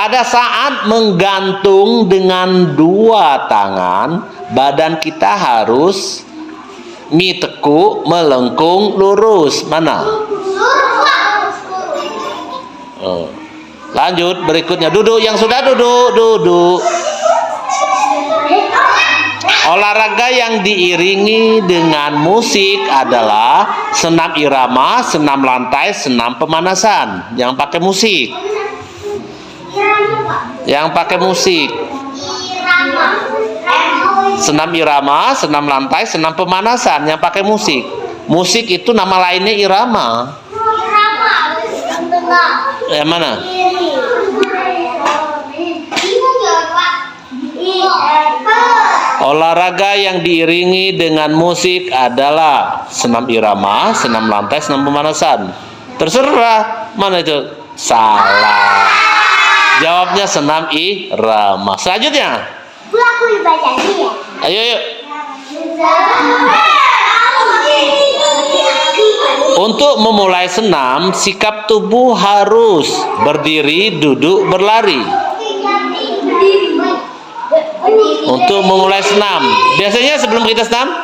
pada saat menggantung dengan dua tangan, badan kita harus miteku, melengkung, lurus. Mana? Lanjut, berikutnya duduk. Yang sudah duduk. Olahraga yang diiringi dengan musik adalah senam irama, senam lantai, senam pemanasan. Yang pakai musik. Senam irama, senam lantai, senam pemanasan. Yang pakai musik. Musik itu nama lainnya irama. Yang mana? Olahraga yang diiringi dengan musik adalah senam irama, senam lantai, senam pemanasan. Terserah, mana itu? Salah. Jawabnya senam irama. Selanjutnya. Ayo. Untuk memulai senam, sikap tubuh harus berdiri, duduk, berlari. Untuk memulai senam, biasanya sebelum kita senam,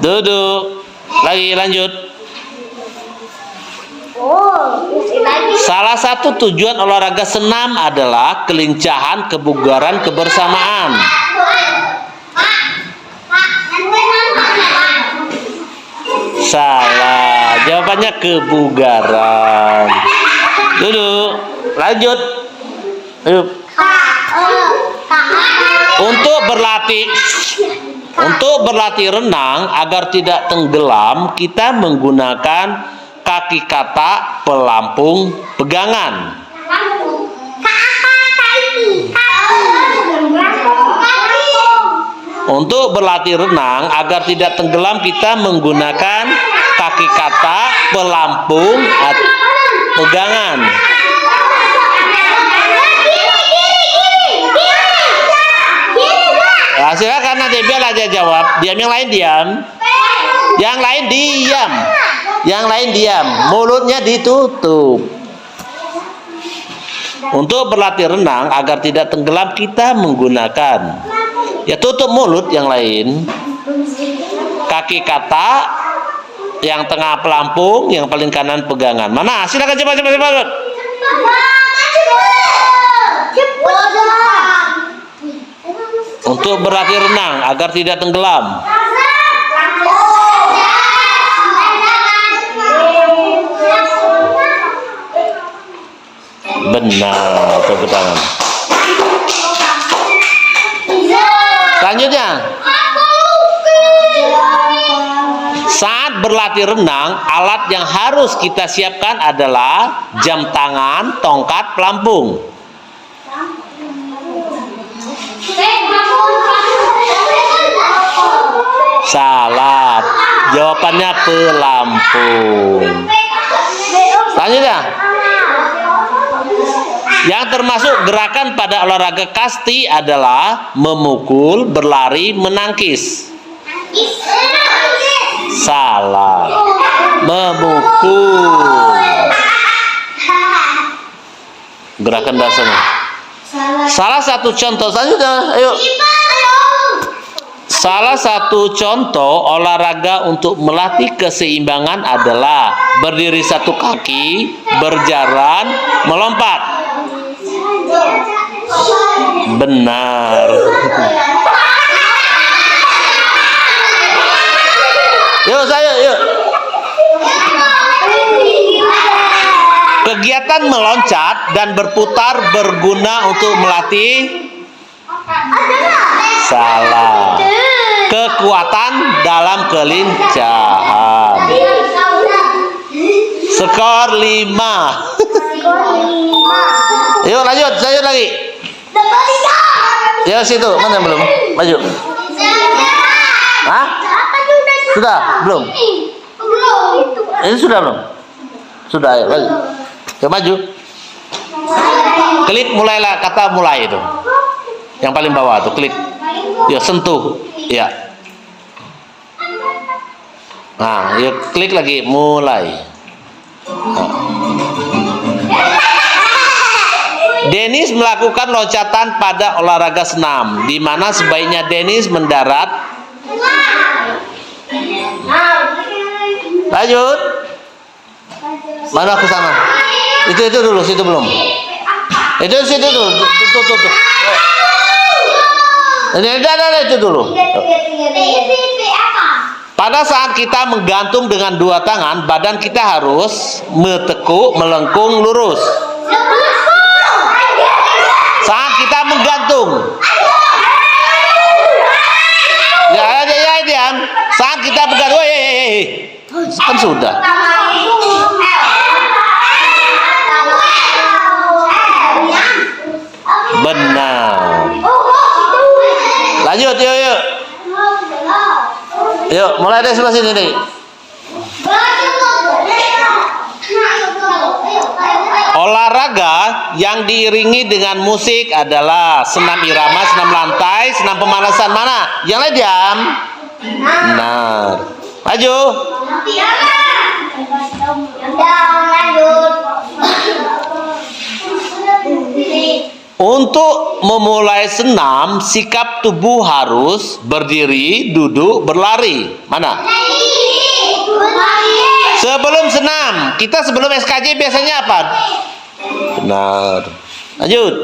duduk. Lagi, lanjut. Salah satu tujuan olahraga senam adalah kelincahan, kebugaran, kebersamaan. Salah. Jawabannya kebugaran. Duduk. Lanjut. Ayo. Untuk berlatih renang agar tidak tenggelam, kita menggunakan kaki katak, pelampung, pegangan. Untuk berlatih renang agar tidak tenggelam, kita menggunakan kaki katak, pelampung, pegangan. Nah, silakan nanti biar aja jawab. Diam, yang lain diam. Yang lain diam. Mulutnya ditutup. Untuk berlatih renang agar tidak tenggelam, kita menggunakan, ya, tutup mulut yang lain. Kaki katak, yang tengah pelampung, yang paling kanan pegangan. Mana? Silakan cepat. Untuk berlatih renang agar tidak tenggelam. Benar, tepuk tangan. Selanjutnya, saat berlatih renang, alat yang harus kita siapkan adalah jam tangan, tongkat, pelampung. Salah. Jawabannya pelampung. Selanjutnya, yang termasuk gerakan pada olahraga kasti adalah memukul, berlari, menangkis. Salah. Memukul. Gerakan dasarnya. Salah satu contoh selanjutnya, ayo. Salah satu contoh olahraga untuk melatih keseimbangan adalah berdiri satu kaki, berjalan, melompat. Benar. Yuk. Kegiatan meloncat dan berputar berguna untuk melatih. Salah. Kekuatan dalam kelincahan. Skor 5. Yuk lanjut lagi. Ya situ, mana belum? Maju. Hah? Sudah? Belum? Ini sudah belum? Sudah, ayo lagi. Ya, maju. Klik mulailah, kata mulai itu. Yang paling bawah tuh, klik. Ya, sentuh. Ya. Nah, ya klik lagi, mulai. Nah. Dennis melakukan loncatan pada olahraga senam, di mana sebaiknya Dennis mendarat. Lanjut. Mana ke sana? Itu dulu, situ belum. Situ dulu. Tuh. Ini itu dulu. Pada saat kita menggantung dengan dua tangan, badan kita harus menekuk, melengkung, lurus. Saat kita menggantung, ya diam. Saat kita menggantung, kan sudah. Benar. Lanjut, yuk. Yuk, mulai dari sebelah sini nih. Olahraga yang diiringi dengan musik adalah senam irama, senam lantai, senam pemanasan. Mana? Yang lain diam. Benar. Maju. Untuk memulai senam, sikap tubuh harus berdiri, duduk, berlari. Mana? Sebelum senam, kita sebelum SKJ biasanya apa? Benar. Lanjut.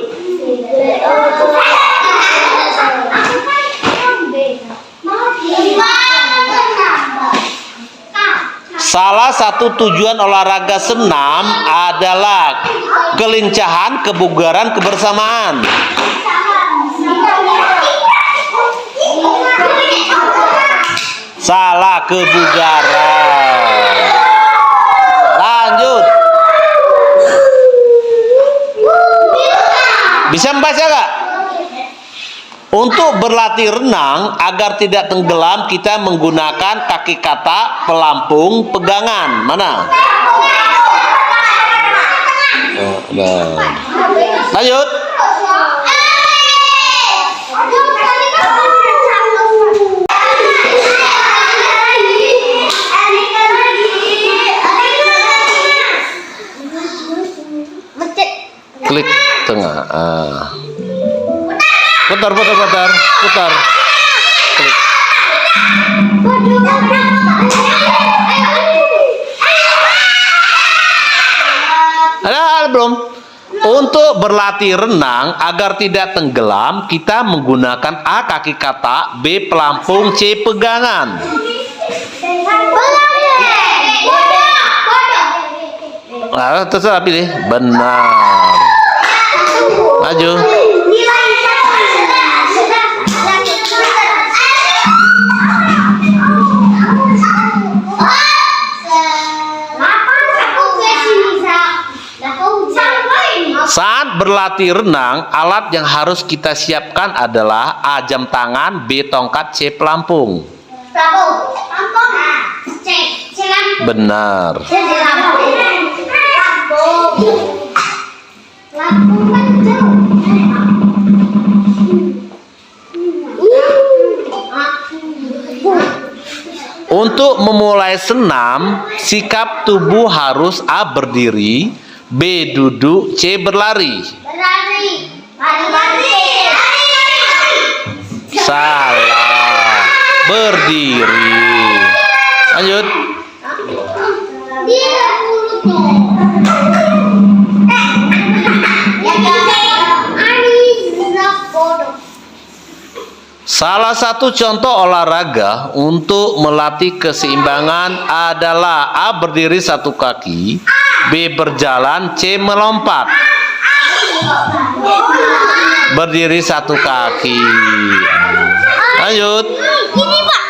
Salah satu tujuan olahraga senam adalah kelincahan, kebugaran, kebersamaan. Salah, kebugaran. Lanjut. Bisa membaca gak? Untuk berlatih renang agar tidak tenggelam, kita menggunakan kaki kata, pelampung, pegangan. Mana? Lanjut. Klik tengah. Putar. Klik. Ada belum? Untuk berlatih renang agar tidak tenggelam, kita menggunakan A kaki kata, B pelampung, C pegangan. Nah, terserah pilih. Benar. Maju. Saat berlatih renang, alat yang harus kita siapkan adalah A jam tangan, B tongkat, C pelampung. Benar. Untuk memulai senam, sikap tubuh harus A berdiri, B duduk, C berlari. Salah. Berdiri. Lanjut. Salah satu contoh olahraga untuk melatih keseimbangan adalah A berdiri satu kaki, B berjalan, C melompat. Berdiri satu kaki. Lanjut. Ini Pak.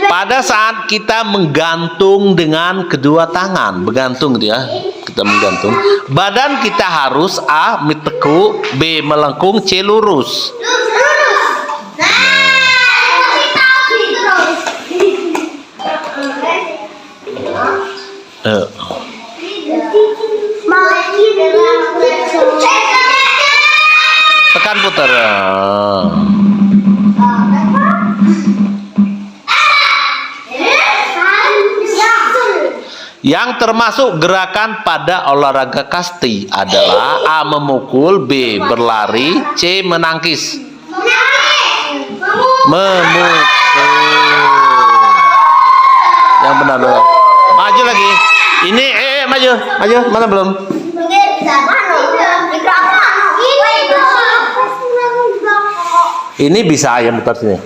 Pada saat kita menggantung dengan kedua tangan, bergantung gitu ya, kita menggantung, badan kita harus A menekuk, B melengkung, C lurus. Tekan putar. Yang termasuk gerakan pada olahraga kasti adalah A. Memukul, B. Berlari, C. Menangkis. Memukul. Yang benar. Maju lagi. Ini maju. Mana belum? Ini bisa ayam putar sini.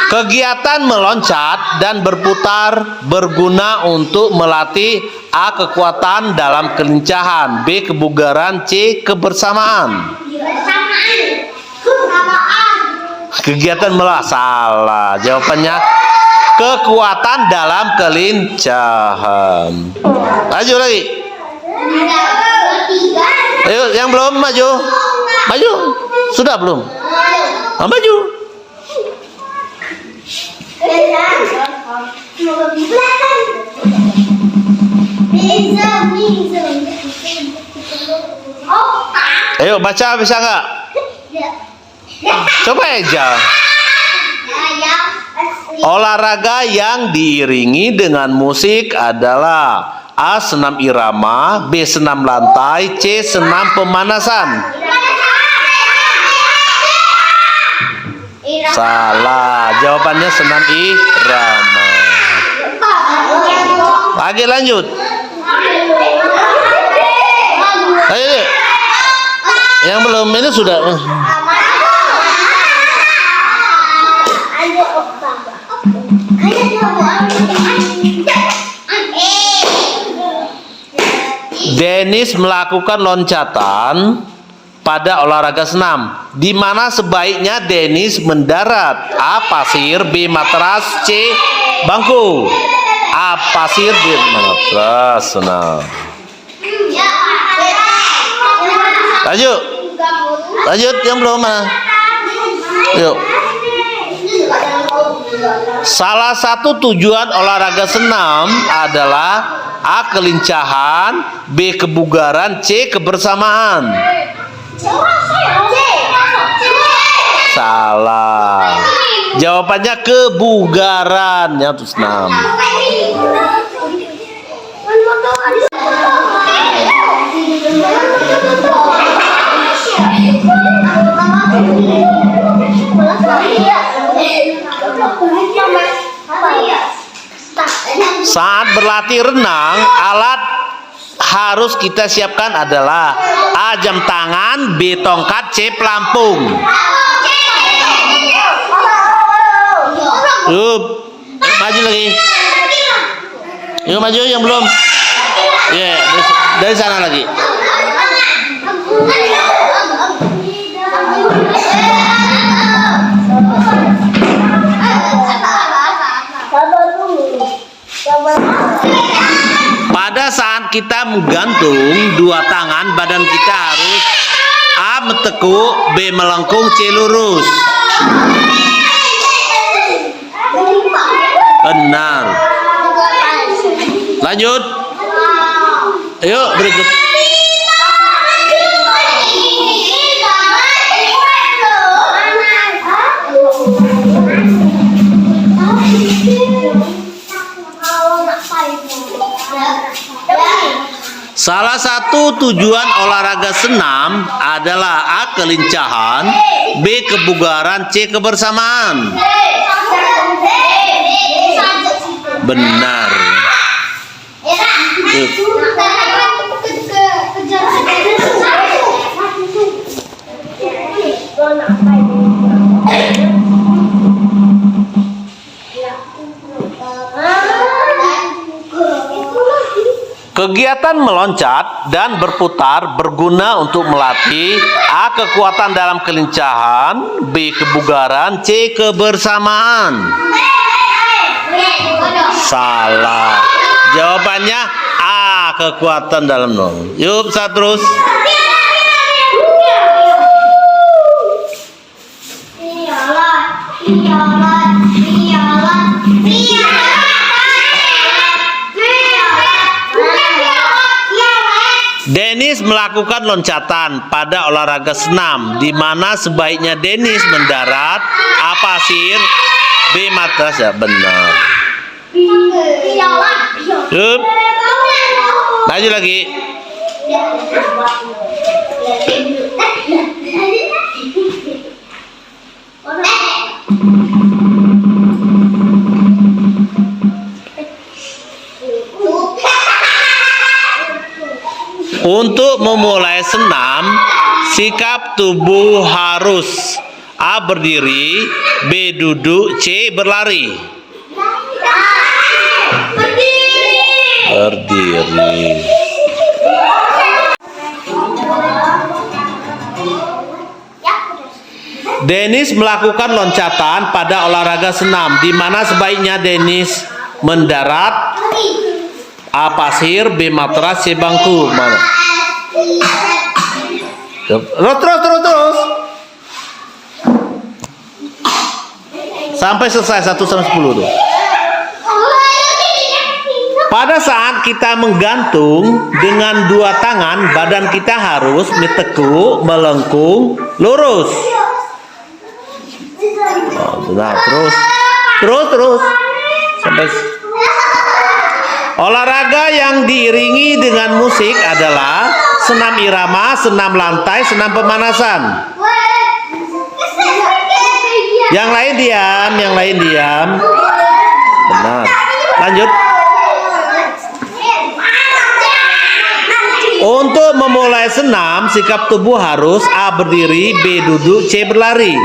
Kegiatan meloncat dan berputar berguna untuk melatih A. Kekuatan dalam kelincahan, B. Kebugaran, C. Kebersamaan. Kegiatan salah. Jawabannya kekuatan dalam kelincahan. Maju lagi. Ayo, yang belum maju. Maju. Sudah belum? Maju. Ayo baca, bisa nggak? Coba aja. Olahraga yang diiringi dengan musik adalah A. Senam irama, B. Senam lantai, C. Senam pemanasan. Salah. Jawabannya senam irama. Lagi lanjut. Ayo. Yang belum ini sudah. Dennis melakukan loncatan pada olahraga senam. Di mana sebaiknya Dennis mendarat? A. Pasir, B. matras, C. bangku. A. Pasir, B. matras. Senam. Lanjut yang belum mana? Yuk. Salah satu tujuan olahraga senam adalah A. Kelincahan, B. Kebugaran, C. Kebersamaan. Salah. Jawabannya kebugaran. Yang terus 6. Saat berlatih renang, alat harus kita siapkan adalah A. Jam tangan, B. Tongkat, C. Pelampung. Yuk, maju lagi. Yuk maju yang belum. Ya, dari sana lagi. Pada saat kita menggantung dua tangan, badan kita harus A. Mentekuk, B. Melengkung, C. Lurus. Benar. Lanjut. Yuk berikut. Salah satu tujuan olahraga senam adalah A. Kelincahan, B. Kebugaran, C. Kebersamaan. Benar. Kegiatan meloncat dan berputar berguna untuk melatih A. Kekuatan dalam kelincahan, B. Kebugaran, C. Kebersamaan. Salah. Jawabannya A. Kekuatan dalam Yuk, terus. Dennis melakukan loncatan pada olahraga senam, di mana sebaiknya Denis mendarat, A. pasir, B. matras. Ya benar. Yup. Maju lagi. Untuk memulai senam, sikap tubuh harus A. berdiri, B. duduk, C. berlari. Berdiri. Denis melakukan loncatan pada olahraga senam, di mana sebaiknya Denis mendarat, A. pasir, B. matras, C. bangku. Mana? Terus. Sampai selesai 1 sampai 10 tuh. Pada saat kita menggantung dengan dua tangan, badan kita harus ditekuk, melengkung, lurus. Nah, terus sampai. Olahraga yang diiringi dengan musik adalah senam irama, senam lantai, senam pemanasan. Yang lain diam. Benar. Lanjut. Untuk memulai senam, sikap tubuh harus A. berdiri, B. duduk, C. berlari.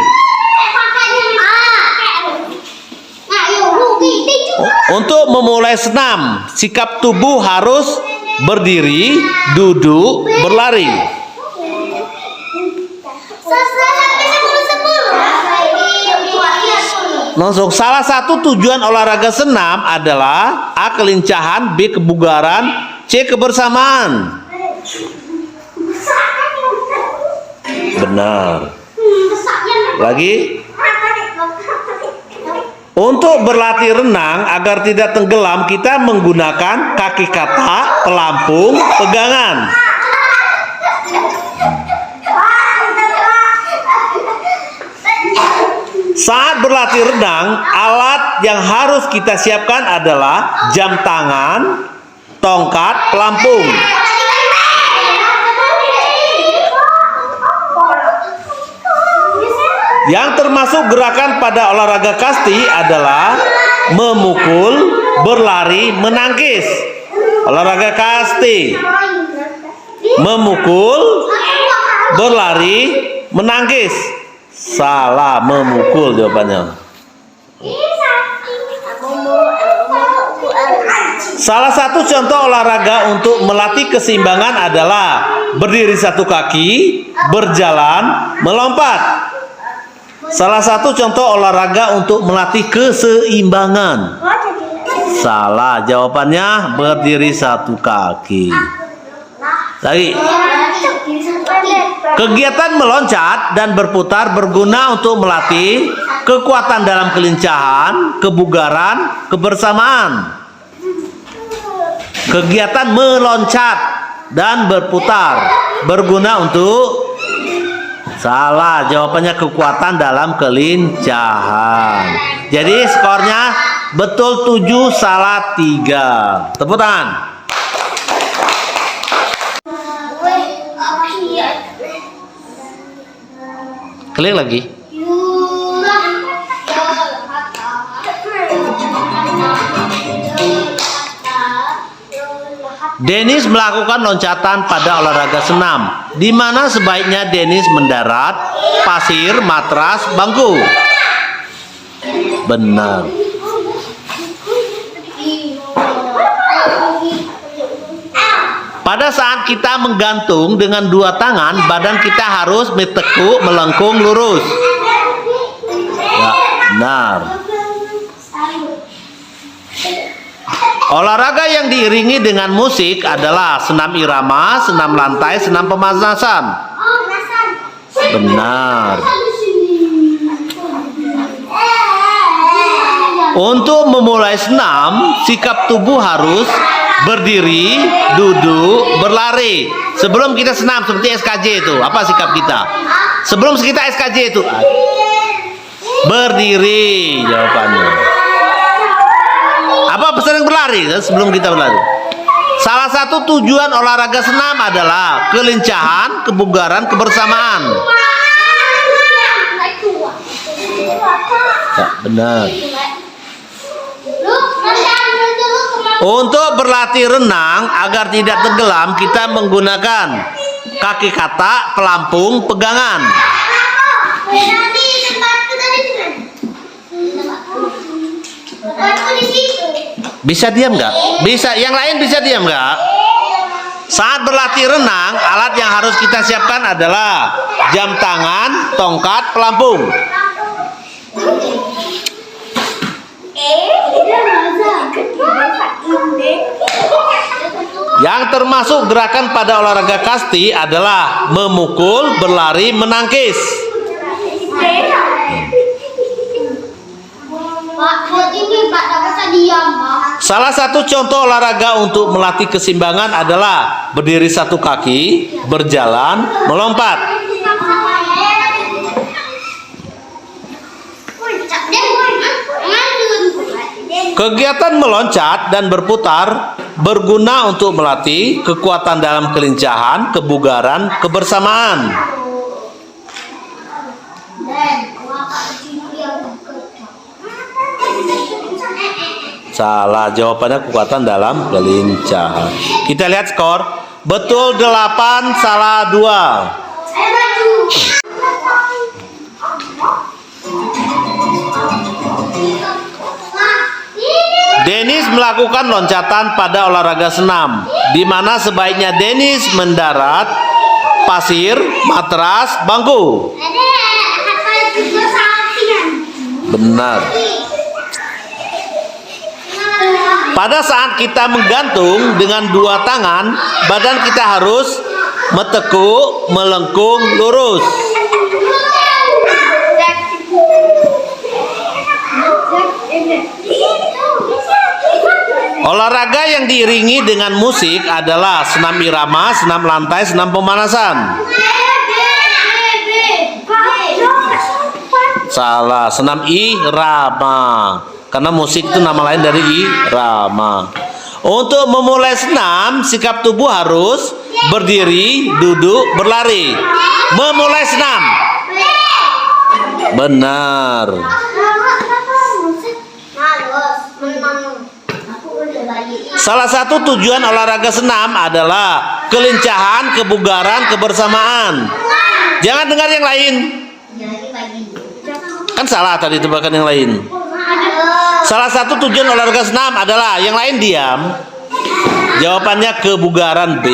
Untuk memulai senam, sikap tubuh harus berdiri, duduk, berlari. Langsung, salah satu tujuan olahraga senam adalah A. kelincahan, B. kebugaran, C. kebersamaan. Benar. Lagi. Untuk berlatih renang agar tidak tenggelam, kita menggunakan kaki katak, pelampung, pegangan. Saat berlatih renang, alat yang harus kita siapkan adalah jam tangan, tongkat, pelampung. Yang termasuk gerakan pada olahraga kasti adalah memukul, berlari, menangkis. Olahraga kasti. Memukul, berlari, menangkis. Salah, memukul jawabannya. Salah satu contoh olahraga untuk melatih keseimbangan adalah berdiri satu kaki, berjalan, melompat. Salah satu contoh olahraga untuk melatih keseimbangan. Salah, jawabannya berdiri satu kaki. Lagi. Kegiatan meloncat dan berputar berguna untuk melatih kekuatan dalam kelincahan, kebugaran, kebersamaan. Kegiatan meloncat dan berputar berguna untuk. Salah, jawabannya kekuatan dalam kelincahan. Jadi skornya betul 7, salah 3. Tepuk tangan. Klik lagi. Denis melakukan loncatan pada olahraga senam, di mana sebaiknya Denis mendarat, pasir, matras, bangku. Benar. Pada saat kita menggantung dengan dua tangan, badan kita harus ditekuk, melengkung, lurus. Ya, benar. Olahraga yang diiringi dengan musik adalah senam irama, senam lantai, senam pemanasan. Benar. Untuk memulai senam, sikap tubuh harus berdiri, duduk, berlari. Sebelum kita senam seperti SKJ itu, apa sikap kita? Sebelum kita SKJ itu berdiri jawabannya. Apa pesan yang berlari sebelum kita berlari? Salah satu tujuan olahraga senam adalah kelincahan, kebugaran, kebersamaan. Ya, benar. Untuk berlatih renang agar tidak tenggelam, kita menggunakan kaki katak, pelampung, pegangan. Bisa diam nggak? Bisa. Yang lain bisa diam nggak? Saat berlatih renang, alat yang harus kita siapkan adalah jam tangan, tongkat, pelampung. Yang termasuk gerakan pada olahraga kasti adalah memukul, berlari, menangkis. Salah satu contoh olahraga untuk melatih keseimbangan adalah berdiri satu kaki, berjalan, melompat. Kegiatan meloncat dan berputar berguna untuk melatih kekuatan dalam kelincahan, kebugaran, kebersamaan. Salah, jawabannya kekuatan dalam kelincahan. Kita lihat skor. Betul 8, salah 2. Dennis melakukan loncatan pada olahraga senam, di mana sebaiknya Dennis mendarat pasir, matras, bangku. Benar. Pada saat kita menggantung dengan dua tangan, badan kita harus menekuk, melengkung, lurus. Olahraga yang diiringi dengan musik adalah senam irama, senam lantai, senam pemanasan. Salah, senam irama. Karena musik itu nama lain dari irama. Untuk memulai senam, sikap tubuh harus berdiri, duduk, berlari. Memulai senam. Benar. Salah satu tujuan olahraga senam adalah kelincahan, kebugaran, kebersamaan. Jangan dengar yang lain. Kan salah tadi tebakan yang lain. Salah satu tujuan olahraga senam adalah yang lain diam. Jawabannya kebugaran B.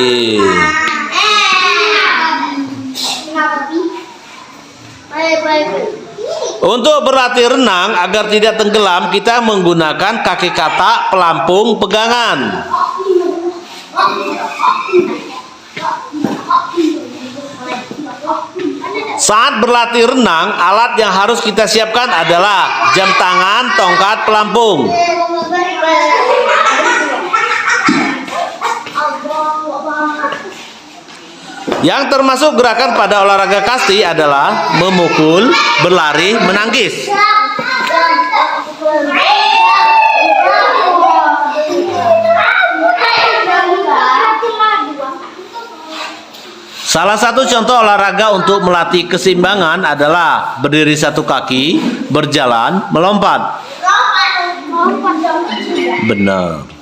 Untuk berlatih renang agar tidak tenggelam, kita menggunakan kaki katak, pelampung, pegangan. Saat berlatih renang, alat yang harus kita siapkan adalah jam tangan, tongkat, pelampung. Yang termasuk gerakan pada olahraga kasti adalah memukul, berlari, menangkis. Salah satu contoh olahraga untuk melatih keseimbangan adalah berdiri satu kaki, berjalan, melompat. Benar.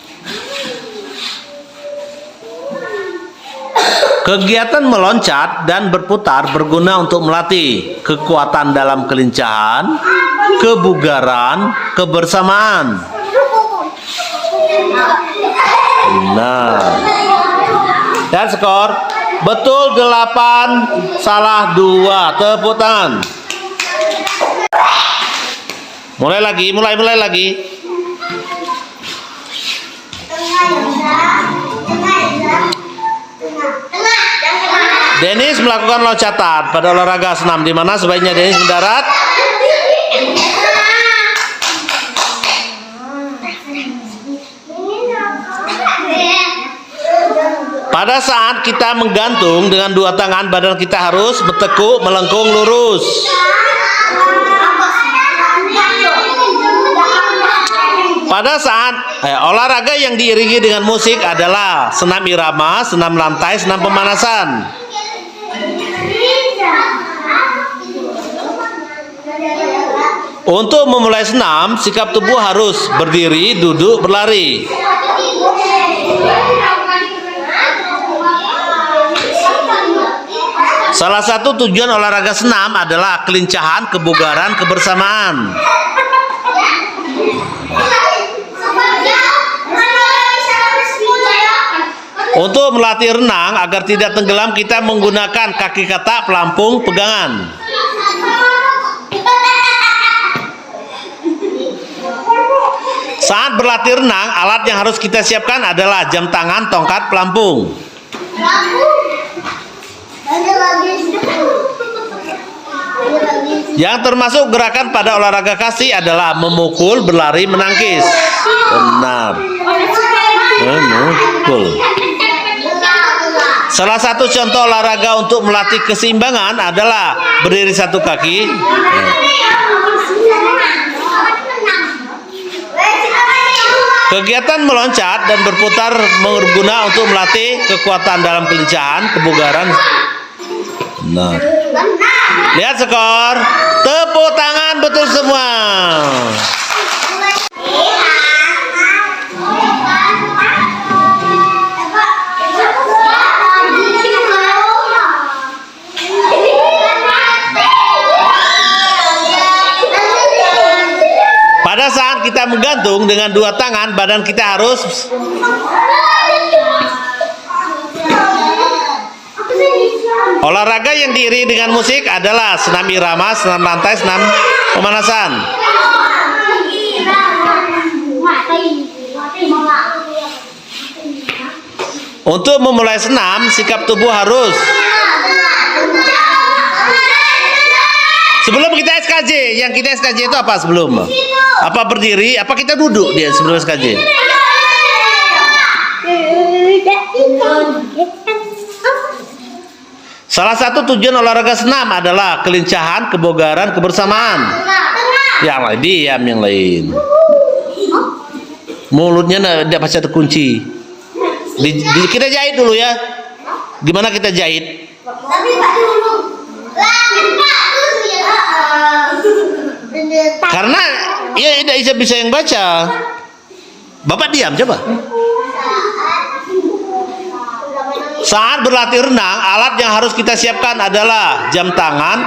Kegiatan meloncat dan berputar berguna untuk melatih kekuatan dalam kelincahan, kebugaran, kebersamaan. Benar. Dan skor betul 8, salah 2. Tepuk tangan. Mulai lagi. Dennis melakukan loncatan pada olahraga senam, di mana sebaiknya Dennis mendarat. Pada saat kita menggantung dengan dua tangan, badan kita harus bertekuk, melengkung, lurus. Pada saat olahraga yang diiringi dengan musik adalah senam irama, senam lantai, senam pemanasan. Untuk memulai senam, sikap tubuh harus berdiri, duduk, berlari. Salah satu tujuan olahraga senam adalah kelincahan, kebugaran, kebersamaan. Untuk melatih renang agar tidak tenggelam, kita menggunakan kaki katak, pelampung, pegangan. Saat berlatih renang, alat yang harus kita siapkan adalah jam tangan, tongkat, pelampung. Yang termasuk gerakan pada olahraga kasti adalah memukul, berlari, menangkis. Benar. Memukul. Salah satu contoh olahraga untuk melatih keseimbangan adalah berdiri satu kaki. Kegiatan meloncat dan berputar berguna untuk melatih kekuatan dalam kelincahan, kebugaran. Nah, lihat skor. Tepuk tangan betul semua. Pada saat kita menggantung dengan dua tangan, badan kita harus olahraga yang diiringi dengan musik adalah senam irama, senam lantai, senam pemanasan. Untuk memulai senam, sikap tubuh harus sebelum kita SKJ. Yang kita SKJ itu apa sebelum? Apa berdiri? Apa kita duduk dia sebelum SKJ? Salah satu tujuan olahraga senam adalah kelincahan, kebugaran, kebersamaan. Yang lain diam, yang lain. Mulutnya tidak pasti terkunci. Kita jahit dulu ya. Gimana kita jahit? Karena ya tidak bisa yang baca. Bapak diam coba. Saat berlatih renang, alat yang harus kita siapkan adalah jam tangan.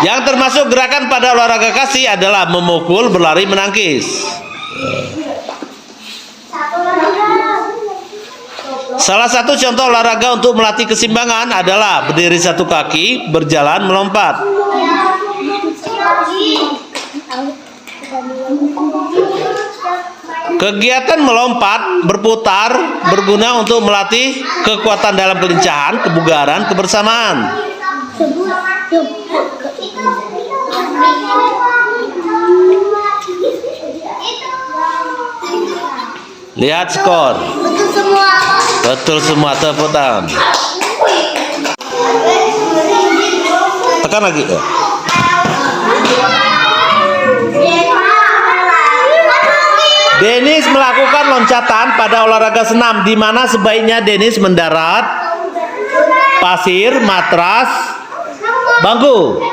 Yang termasuk gerakan pada olahraga kasti adalah memukul, berlari, menangkis. Salah satu contoh olahraga untuk melatih keseimbangan adalah berdiri satu kaki, berjalan, melompat. Kegiatan melompat, berputar, berguna untuk melatih kekuatan dalam kelincahan, kebugaran, kebersamaan. Lihat skor. Betul semua. Betul semua, tepuk tangan. Tekan lagi ya. Dennis melakukan loncatan pada olahraga senam, di mana sebaiknya Dennis mendarat pasir, matras, bangku.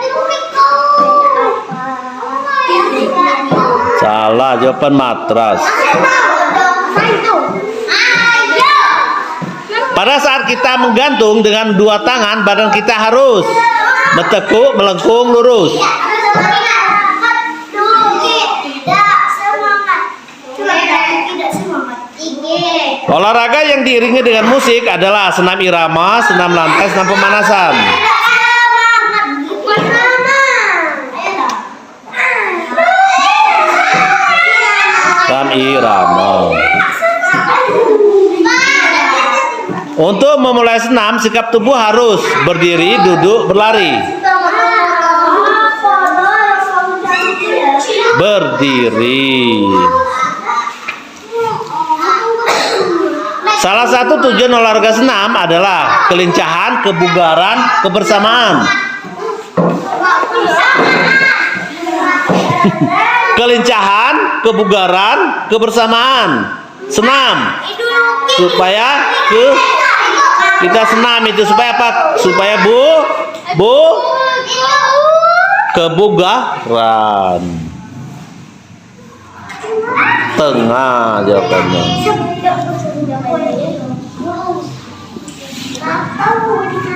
Salah, jawaban matras. Pada saat kita menggantung dengan dua tangan, badan kita harus bertekuk, melengkung, lurus. Olahraga yang diiringi dengan musik adalah senam irama, senam lantai, senam pemanasan. Senam irama. Untuk memulai senam, sikap tubuh harus berdiri, duduk, berlari. Berdiri. Salah satu tujuan olahraga senam adalah kelincahan, kebugaran, kebersamaan. Kelincahan, kebugaran, kebersamaan. Senam supaya kita senam itu supaya apa? Supaya kebugaran. Tengah jawabannya.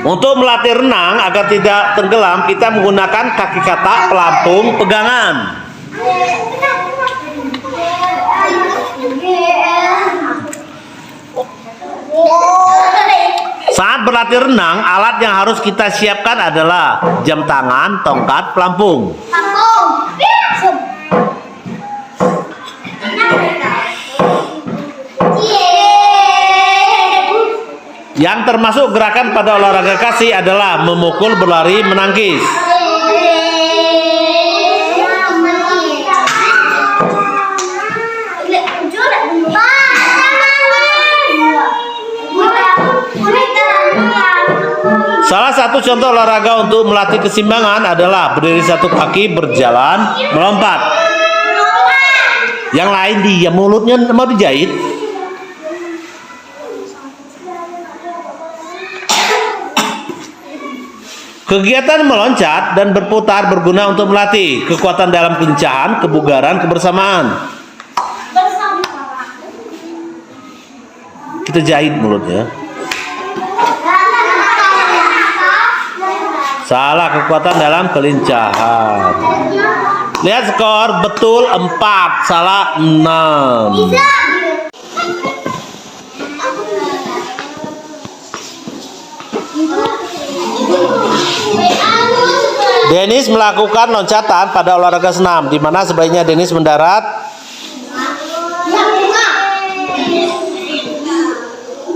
Untuk melatih renang agar tidak tenggelam, kita menggunakan kaki katak, pelampung, pegangan. Saat berlatih renang, alat yang harus kita siapkan adalah jam tangan, tongkat, pelampung. Yang termasuk gerakan pada olahraga kaki adalah memukul, berlari, menangkis. Salah satu contoh olahraga untuk melatih keseimbangan adalah berdiri satu kaki, berjalan, melompat. Yang lain diam, mulutnya mau dijahit. Kegiatan meloncat dan berputar berguna untuk melatih kekuatan dalam kelincahan, kebugaran, kebersamaan. Kita jahit mulutnya. Salah, kekuatan dalam kelincahan. Lihat skor, betul 4, salah 6. Dennis melakukan loncatan pada olahraga senam, di mana sebaiknya Dennis mendarat.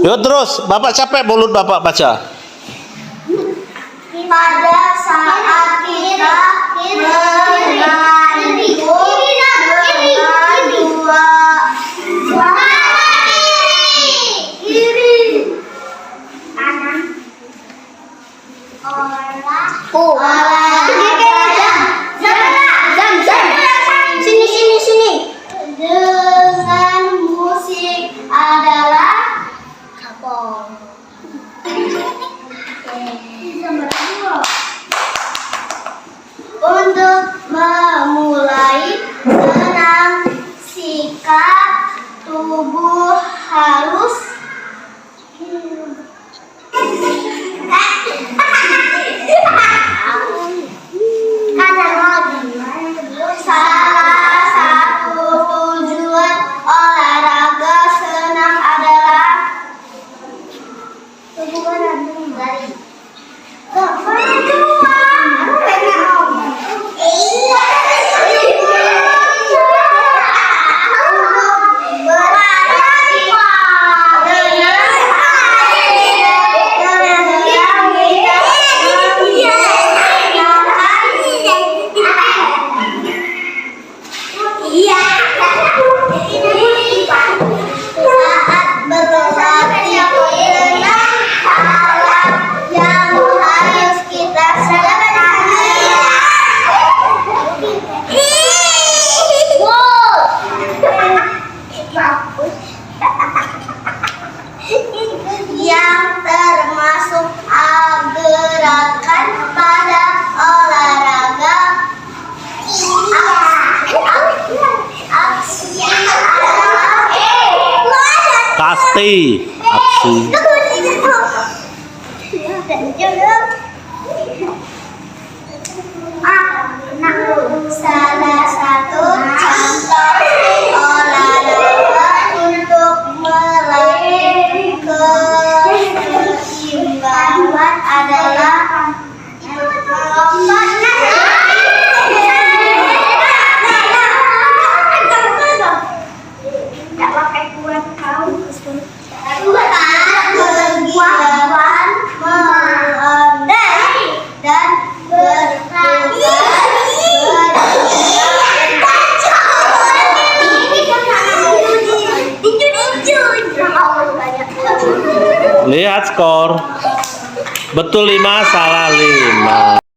Yuk terus, Bapak capek mulut Bapak baca. Pada saat kita sini dengan musik adalah kapal. Untuk memulai senam, sikap tubuh harus salah satu tujuan olahraga senam adalah yang termasuk gerakan pada olahraga aksi Pasti aksi. Salah satu contoh olahraga untuk melatih keseimbangan adalah dan Lihat skor. Betul 5, salah 5.